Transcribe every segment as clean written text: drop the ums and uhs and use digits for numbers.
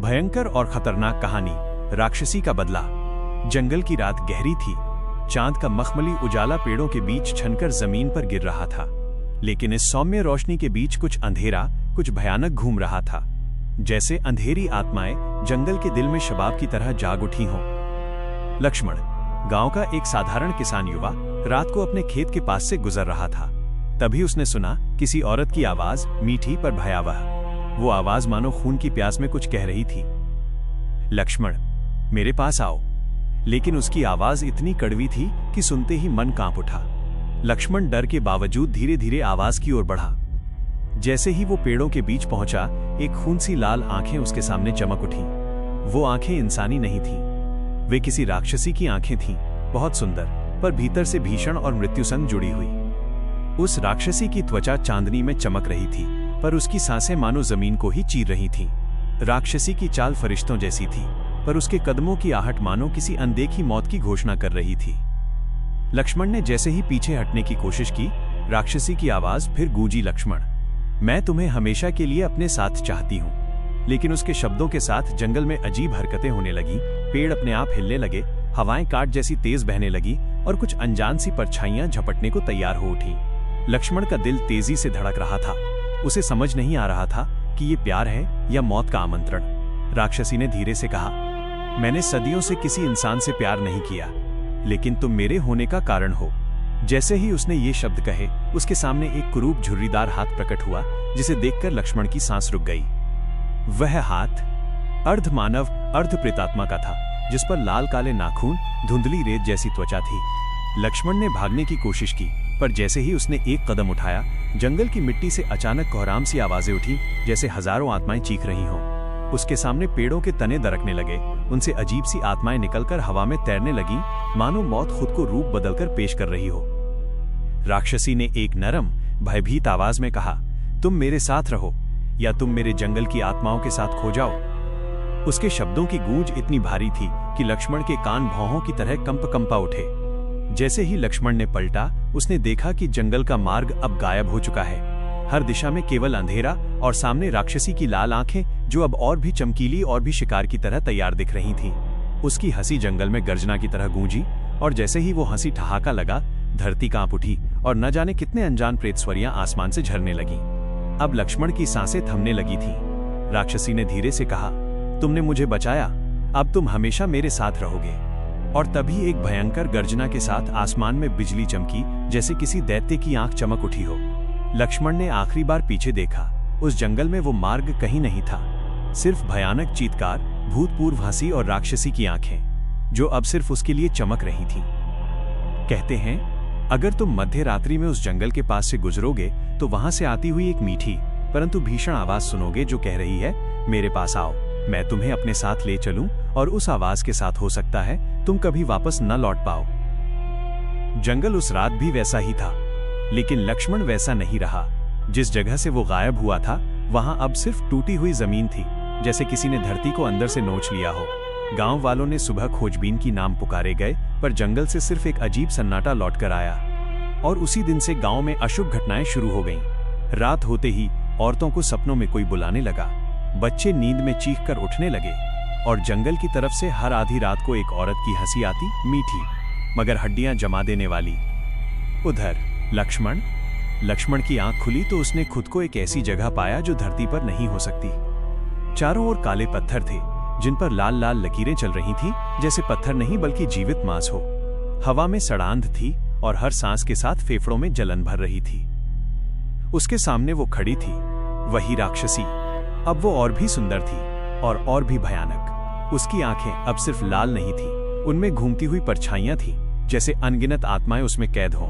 भयंकर और खतरनाक कहानी, राक्षसी का बदला। जंगल की रात गहरी थी। चांद का मखमली उजाला पेड़ों के बीच छनकर जमीन पर गिर रहा था, लेकिन इस सौम्य रोशनी के बीच कुछ अंधेरा, कुछ भयानक घूम रहा था। जैसे अंधेरी आत्माएं जंगल के दिल में शबाब की तरह जाग उठी हों। लक्ष्मण, गांव का एक साधारण किसान युवा, रात को अपने खेत के पास से गुजर रहा था। तभी उसने सुना किसी औरत की आवाज, मीठी पर भयावह। वो आवाज मानो खून की प्यास में कुछ कह रही थी। लक्ष्मण, मेरे पास आओ। लेकिन उसकी आवाज इतनी कड़वी थी कि सुनते ही मन कांप उठा। लक्ष्मण डर के बावजूद धीरे धीरे आवाज की ओर बढ़ा। जैसे ही वो पेड़ों के बीच पहुंचा, एक खून सी लाल आंखें उसके सामने चमक उठी। वो आंखें इंसानी नहीं थीं, वे किसी राक्षसी की आंखें थीं, बहुत सुंदर, पर भीतर से भीषण और मृत्यु संग जुड़ी हुई। उस राक्षसी की त्वचा चांदनी में चमक रही थी, पर उसकी सांसें मानो जमीन को ही चीर रही थीं। राक्षसी की चाल फरिश्तों जैसी थी, पर उसके कदमों की आहट मानो किसी अनदेखी मौत की घोषणा कर रही थी। लक्ष्मण ने जैसे ही पीछे हटने की कोशिश की, राक्षसी की आवाज फिर गूंजी, लक्ष्मण, मैं तुम्हें हमेशा के लिए अपने साथ चाहती हूं। लेकिन उसके शब्दों के साथ जंगल में अजीब हरकतें होने लगी। पेड़ अपने आप हिलने लगे, हवाएं काट जैसी तेज बहने लगी और कुछ अनजान सी परछाइयां झपटने को तैयार हो उठी। लक्ष्मण का दिल तेजी से धड़क रहा था। उसे समझ नहीं आ रहा था कि ये प्यार है या मौत का आमंत्रण। राक्षसी ने धीरे से कहा, मैंने सदियों से किसी इंसान से प्यार नहीं किया, लेकिन तुम मेरे होने का कारण हो। जैसे ही उसने ये शब्द कहे, उसके सामने एक कुरूप झुर्रीदार हाथ प्रकट हुआ, जिसे देखकर लक्ष्मण की सांस रुक गई। वह हाथ अर्ध मानव अर्ध प्रेतात्मा का था, जिस पर लाल काले नाखून, धुंधली रेत जैसी त्वचा थी। लक्ष्मण ने भागने की कोशिश की, पर जैसे ही उसने एक कदम उठाया, जंगल की मिट्टी से अचानक कोहराम सी आवाजें उठी, जैसे हजारों आत्माएं चीख रही हों। उसके सामने पेड़ों के तने दरकने लगे, उनसे अजीब सी आत्माएं निकलकर हवा में तैरने लगीं, मानो मौत खुद को रूप बदलकर पेश कर रही हो। राक्षसी ने एक नरम, भयभीत आवाज में कहा, तुम मेरे साथ रहो या तुम मेरे जंगल की आत्माओं के साथ खो जाओ। उसके शब्दों की गूंज इतनी भारी थी कि लक्ष्मण के कान भौहों की तरह कंपा उठे। जैसे ही लक्ष्मण ने पलटा, उसने देखा कि जंगल का मार्ग अब गायब हो चुका है। हर दिशा में केवल अंधेरा और सामने राक्षसी की लाल आंखें, जो अब और भी चमकीली और भी शिकार की तरह तैयार दिख रही थीं। उसकी हंसी जंगल में गर्जना की तरह गूंजी, और जैसे ही वो हंसी ठहाका लगा, धरती कांप उठी और न जाने कितने अनजान प्रेतस्वरियां आसमान से झरने लगीं। अब लक्ष्मण की सांसें थमने लगी थीं। राक्षसी ने धीरे से कहा, तुमने मुझे बचाया, अब तुम हमेशा मेरे साथ रहोगे। और तभी एक भयंकर गर्जना के साथ आसमान में बिजली चमकी, जैसे किसी दैत्य की आंख चमक उठी हो। लक्ष्मण ने आखिरी बार पीछे देखा। उस जंगल में वो मार्ग कहीं नहीं था, सिर्फ भयानक चीत्कार, भूतपूर्व हंसी और राक्षसी की आंखें, जो अब सिर्फ उसके लिए चमक रही थीं। कहते हैं, अगर तुम मध्य रात्रि में उस जंगल के पास से गुजरोगे, तो वहां से आती हुई एक मीठी परंतु भीषण आवाज सुनोगे, जो कह रही है, मेरे पास आओ, मैं तुम्हें अपने साथ ले चलूं। और उस आवाज के साथ हो सकता है तुम कभी वापस न लौट पाओ। जंगल उस रात भी वैसा ही था, लेकिन लक्ष्मण वैसा नहीं रहा। जिस जगह से वो गायब हुआ था, वहां अब सिर्फ टूटी हुई जमीन थी, जैसे किसी ने धरती को अंदर से नोच लिया हो। गांव वालों ने सुबह खोजबीन की नाम पुकारे गए, पर जंगल से सिर्फ एक अजीब सन्नाटा लौटकर आया। और उसी दिन से गांव में अशुभ घटनाएं शुरू हो गईं। रात होते ही औरतों को सपनों में कोई बुलाने लगा, बच्चे नींद में चीख कर उठने लगे, और जंगल की तरफ से हर आधी रात को एक औरत की हंसी आती, मीठी मगर हड्डियां जमा देने वाली। उधर लक्ष्मण की आंख खुली तो उसने खुद को एक ऐसी जगह पाया जो धरती पर नहीं हो सकती। चारों ओर काले पत्थर थे, जिन पर लाल लाल लकीरें चल रही थीं, जैसे पत्थर नहीं बल्कि जीवित मांस हो। हवा में सड़ांध थी और हर सांस के साथ फेफड़ों में जलन भर रही थी। उसके सामने वो खड़ी थी, वही राक्षसी। अब वो और भी सुंदर थी और भी भयानक। उसकी आंखें अब सिर्फ लाल नहीं थीं, उनमें घूमती हुई परछाइयां थीं, जैसे अनगिनत आत्माएं उसमें कैद हों।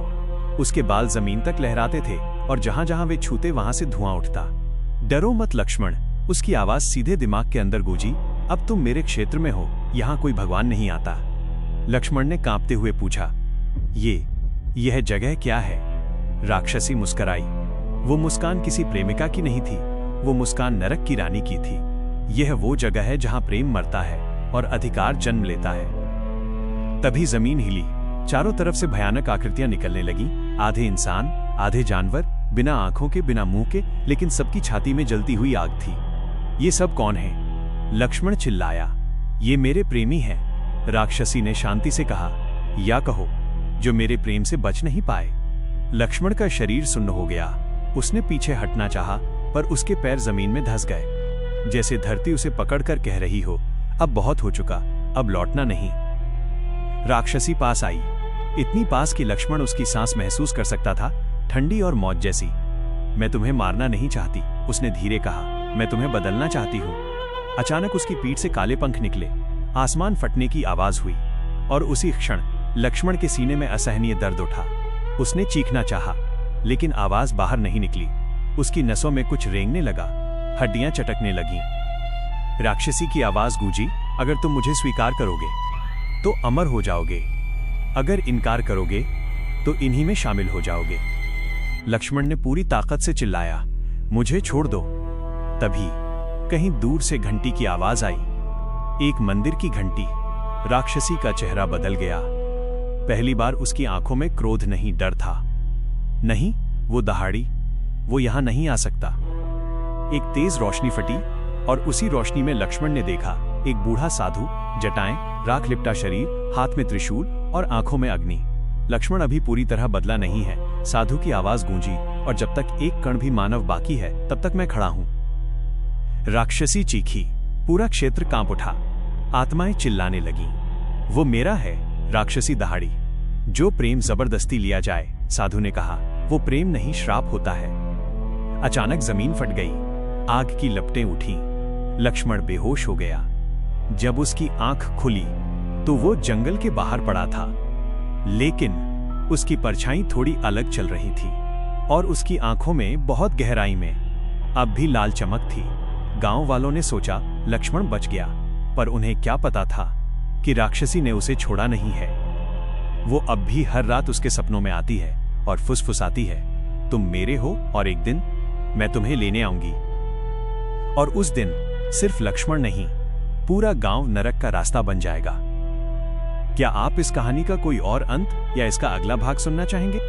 उसके बाल जमीन तक लहराते थे और जहां जहां वे छूते वहां से धुआं उठता। डरो मत लक्ष्मण, उसकी आवाज सीधे दिमाग के अंदर गूंजी, अब तुम मेरे क्षेत्र में हो, यहाँ कोई भगवान नहीं आता। लक्ष्मण ने कांपते हुए पूछा, यह जगह क्या है? राक्षसी मुस्कुराई। वो मुस्कान किसी प्रेमिका की नहीं थी, वो मुस्कान नरक की रानी की थी। यह वो जगह है जहां प्रेम मरता है और अधिकार जन्म लेता है। तभी जमीन हिली, चारों तरफ से भयानक आकृतियां निकलने लगीं, आधे इंसान, आधे जानवर, बिना आंखों के, बिना मुंह के, लेकिन सबकी छाती में जलती हुई आग थी। ये सब कौन है? लक्ष्मण चिल्लाया, ये मेरे प्रेमी हैं। राक्षसी ने शांति से कहा, या कहो, जो मेरे प्रेम से बच नहीं पाए। लक्ष्मण का शरीर सुन्न हो गया। उसने पीछे हटना चाहा, पर उसके पैर जमीन में धंस गए, जैसे धरती उसे पकड़कर कह रही हो, अब बहुत हो चुका, अब लौटना नहीं। राक्षसी पास आई, इतनी पास कि लक्ष्मण उसकी सांस महसूस कर सकता था, ठंडी और मौत जैसी। मैं तुम्हें मारना नहीं चाहती, उसने धीरे कहा, मैं तुम्हें बदलना चाहती हूँ। अचानक उसकी पीठ से काले पंख निकले, आसमान फटने की आवाज हुई, और उसी क्षण लक्ष्मण के सीने में असहनीय दर्द उठा। उसने चीखना चाहा, लेकिन आवाज बाहर नहीं निकली। उसकी नसों में कुछ रेंगने लगा, हड्डियां चटकने लगीं। राक्षसी की आवाज गूंजी, अगर तुम मुझे स्वीकार करोगे तो अमर हो जाओगे, अगर इनकार करोगे तो इन्हीं में शामिल हो जाओगे। लक्ष्मण ने पूरी ताकत से चिल्लाया, मुझे छोड़ दो। तभी कहीं दूर से घंटी की आवाज आई, एक मंदिर की घंटी। राक्षसी का चेहरा बदल गया। पहली बार उसकी आंखों में क्रोध नहीं, डर था। नहीं, वो दहाड़ी, वो यहां नहीं आ सकता। एक तेज रोशनी फटी, और उसी रोशनी में लक्ष्मण ने देखा एक बूढ़ा साधु, जटाएं, राख लिपटा शरीर, हाथ में त्रिशूल और आंखों में अग्नि। लक्ष्मण अभी पूरी तरह बदला नहीं है। साधु की आवाज गूंजी, और जब तक एक कण भी मानव बाकी है, तब तक मैं खड़ा हूं। राक्षसी चीखी, पूरा क्षेत्र कांप उठा। आत्माएं चिल्लाने लगीं, वो मेरा है। राक्षसी दहाड़ी, जो प्रेम जबरदस्ती लिया जाए, साधु ने कहा, वो प्रेम नहीं, श्राप होता है। अचानक जमीन फट गई, आग की लपटें उठी। लक्ष्मण बेहोश हो गया। जब उसकी आंख खुली तो वो जंगल के बाहर पड़ा था, लेकिन उसकी परछाई थोड़ी अलग चल रही थी, और उसकी आंखों में बहुत गहराई में अब भी लाल चमक थी। गांव वालों ने सोचा लक्ष्मण बच गया, पर उन्हें क्या पता था कि राक्षसी ने उसे छोड़ा नहीं है। वो अब भी हर रात उसके सपनों में आती है और फुसफुसाती है, तुम मेरे हो और एक दिन मैं तुम्हें लेने आऊंगी। और उस दिन सिर्फ लक्ष्मण नहीं, पूरा गांव नरक का रास्ता बन जाएगा। क्या आप इस कहानी का कोई और अंत या इसका अगला भाग सुनना चाहेंगे?